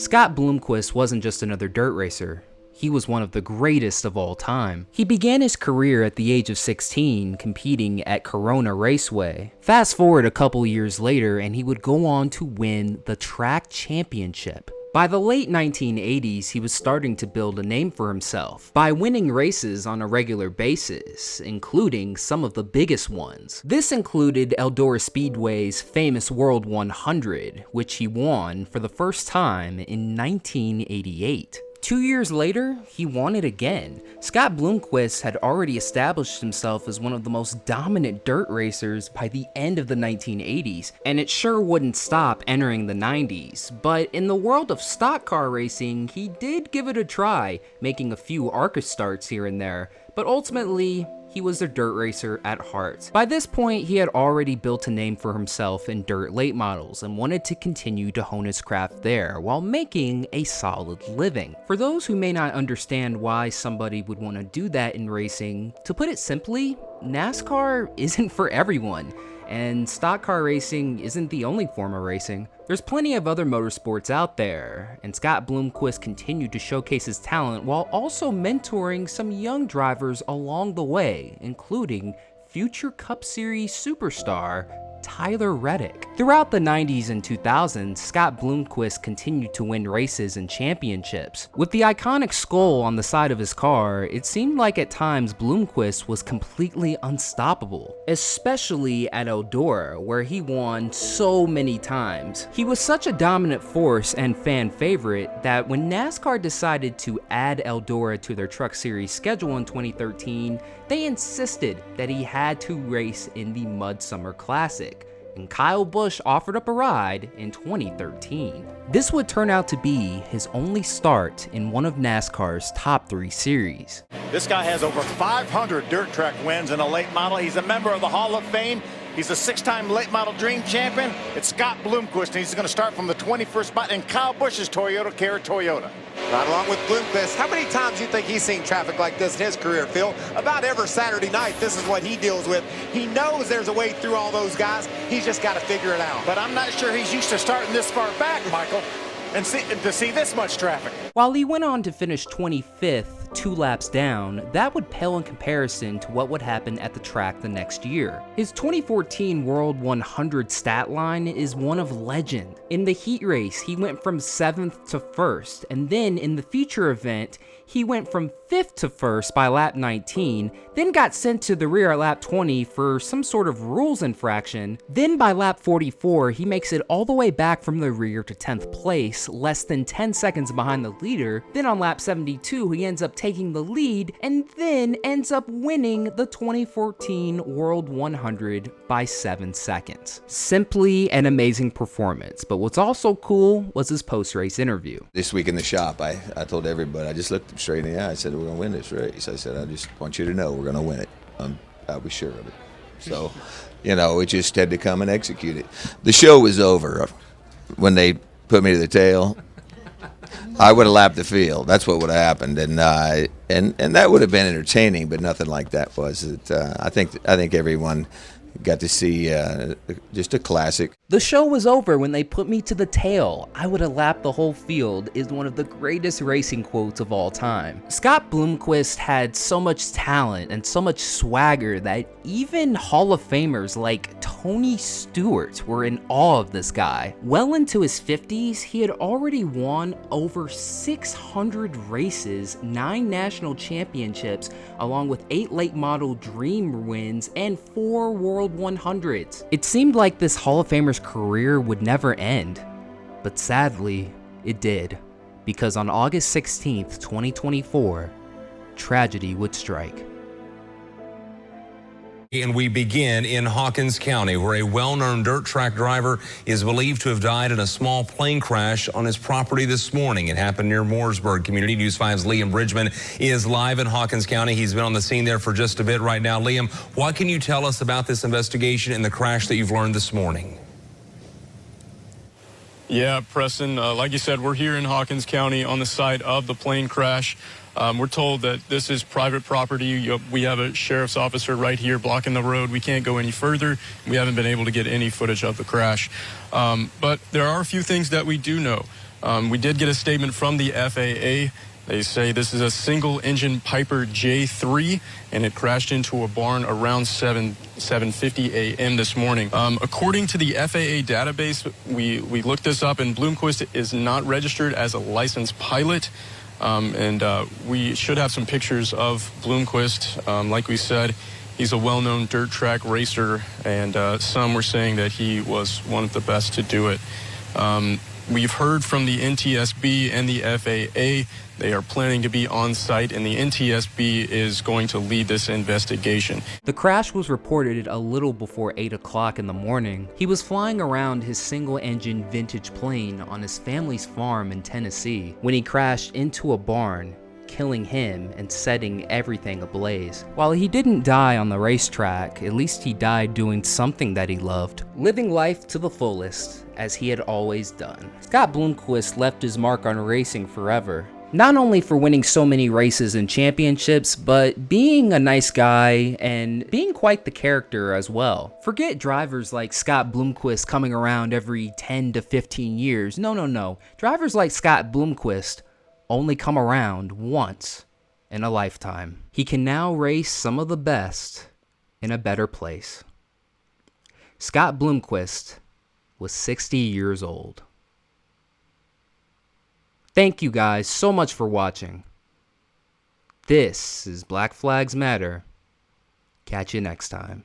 Scott Bloomquist wasn't just another dirt racer. He was one of the greatest of all time. He began his career at the age of 16 competing at Corona Raceway. Fast forward a couple years later and he would go on to win the track championship. By the late 1980s, he was starting to build a name for himself by winning races on a regular basis, including some of the biggest ones. This included Eldora Speedway's famous World 100, which he won for the first time in 1988. 2 years later, he won it again. Scott Bloomquist had already established himself as one of the most dominant dirt racers by the end of the 1980s, and it sure wouldn't stop entering the 90s. But in the world of stock car racing, he did give it a try, making a few ARCA starts here and there, but ultimately, he was a dirt racer at heart. By this point, he had already built a name for himself in dirt late models and wanted to continue to hone his craft there while making a solid living. For those who may not understand why somebody would want to do that in racing, to put it simply, NASCAR isn't for everyone. And stock car racing isn't the only form of racing. There's plenty of other motorsports out there, and Scott Bloomquist continued to showcase his talent while also mentoring some young drivers along the way, including future Cup Series superstar Tyler Reddick. Throughout the 90s and 2000s, Scott Bloomquist continued to win races and championships. With the iconic skull on the side of his car, it seemed like at times Bloomquist was completely unstoppable, especially at Eldora, where he won so many times. He was such a dominant force and fan favorite that when NASCAR decided to add Eldora to their Truck Series schedule in 2013, they insisted that he had to race in the Mud Summer Classic, and Kyle Busch offered up a ride in 2013. This would turn out to be his only start in one of NASCAR's top 3 series. This guy has over 500 dirt track wins in a late model. He's a member of the Hall of Fame. He's a 6-time late model dream champion. It's Scott Bloomquist, and he's going to start from the 21st spot in Kyle Busch's Toyota Cara Toyota. Right along with Bloomquist. How many times do you think he's seen traffic like this in his career, Phil? About every Saturday night, this is what he deals with. He knows there's a way through all those guys. He's just got to figure it out. But I'm not sure he's used to starting this far back, Michael, and to see this much traffic. While he went on to finish 25th, 2 laps down, that would pale in comparison to what would happen at the track the next year. His 2014 World 100 stat line is one of legend. In the heat race, he went from 7th to 1st, and then in the feature event, he went from 5th to 1st by lap 19, then got sent to the rear at lap 20 for some sort of rules infraction. Then by lap 44, he makes it all the way back from the rear to 10th place, less than 10 seconds behind the leader. Then on lap 72, he ends up taking the lead and then ends up winning the 2014 World 100 by 7 seconds. Simply an amazing performance, but what's also cool was his post-race interview. This week in the shop, I told everybody, I just looked them straight in the eye. I said, we're going to win this race. I said, I just want you to know we're going to win it. I'll be sure of it. So, we just had to come and execute it. The show was over. When they put me to the tail, I would have lapped the field. That's what would have happened, and that would have been entertaining, but nothing like that was it. I think everyone got to see just a classic. The show was over when they put me to the tail. I would have lapped the whole field is one of the greatest racing quotes of all time. Scott Bloomquist had so much talent and so much swagger that even Hall of Famers like Tony Stewart were in awe of this guy. Well into his 50s, he had already won over 600 races, 9 national championships, along with 8 late model dream wins and 4 World 100s. It seemed like this Hall of Famer's career would never end, but sadly, it did, because on August 16th, 2024, tragedy would strike. And we begin in Hawkins County, where a well-known dirt track driver is believed to have died in a small plane crash on his property this morning. It happened near Mooresburg. Community News 5's Liam Bridgman is live in Hawkins County. He's been on the scene there for just a bit right now. Liam, what can you tell us about this investigation and the crash that you've learned this morning? Yeah, Preston, like you said, we're here in Hawkins County on the site of the plane crash. We're told that this is private property. We have a sheriff's officer right here blocking the road. We can't go any further. We haven't been able to get any footage of the crash. But there are a few things that we do know. We did get a statement from the FAA. They say this is a single-engine Piper J3, and it crashed into a barn around 7:50 a.m. this morning. According to the FAA database, we looked this up, and Bloomquist is not registered as a licensed pilot. We should have some pictures of Bloomquist. Like we said, he's a well-known dirt track racer, and some were saying that he was one of the best to do it. We've heard from the NTSB and the FAA. They are planning to be on site, and the NTSB is going to lead this investigation. The crash was reported a little before 8 o'clock in the morning. He was flying around his single-engine vintage plane on his family's farm in Tennessee when he crashed into a barn, killing him and setting everything ablaze. While he didn't die on the racetrack, at least he died doing something that he loved, living life to the fullest, as he had always done. Scott Bloomquist left his mark on racing forever. Not only for winning so many races and championships, but being a nice guy and being quite the character as well. Forget drivers like Scott Bloomquist coming around every 10 to 15 years. No. Drivers like Scott Bloomquist only come around once in a lifetime. He can now race some of the best in a better place. Scott Bloomquist was 60 years old. Thank you guys so much for watching. This is Black Flags Matter. Catch you next time.